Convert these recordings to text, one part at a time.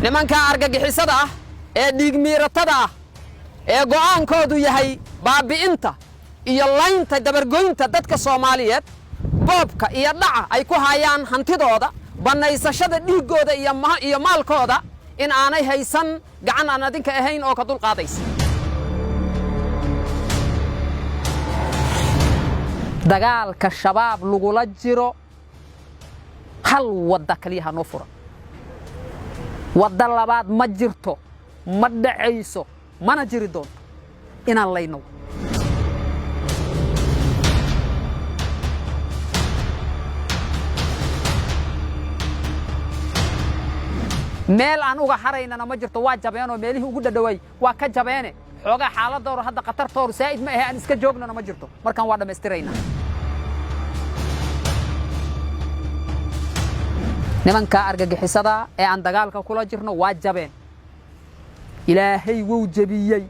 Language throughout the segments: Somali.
nimanka argagixisada ah ee dhiigmiiratada ah ee go'aankoodu yahay baabi'inta iyo laynta dabargoynta dadka Soomaaliyeed boobka iyo dhaca ay ku hayaan hantidooda banaysashada dhiigooda iyo maalkooda in aanay haysan gacan aan adinka ahayn oo ka dul qaadaysa dagaalka shabaab lagula jiro hal wada kaliya noo furan wada labaad ma jirto ma dhacayso mana jiri doonto inaan layno meel aan uga haraynana ma jirto waa jabeen oo meelihii ugu dhadhaway waa ka jabeene xooga xaaladooda hadda qatartoodu saa'id ma ahaan iska joognana ma jirto markaan waa dhameystirayna nimanka argagixisada ee aan dagaalka kula jirno waa jabeen ilaahay wuu jabiyay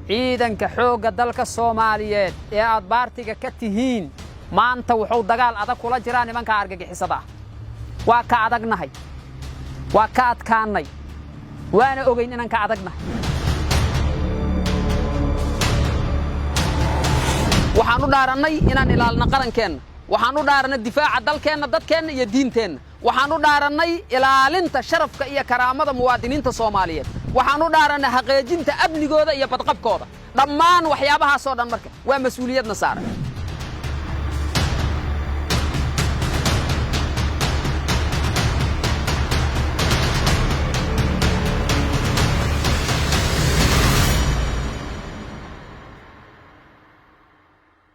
ciidanka xooga dalka Soomaaliyeed ee aad baartiga ka tihiin maanta wuxuu dagaal adag kula jiraa nimanka argagixisada waa ka adagnahay waa ka adkaanay waana ogeyn inaan ka adagnahay waxaan u dhaaranay inaan ilaalino qarankeena waxaan u dhaaranay difaaca dalkeena dadkeena iyo diinteena waxaan u dhaaranay ilaalinta sharafka iyo karaamada muwaadiniinta Soomaaliyeed waxaan u dhaaranay xaqeejinta amnigooda iyo badqabkooda dhammaan waxyaabahaas oo dhan marka waa mas'uuliyadna saaran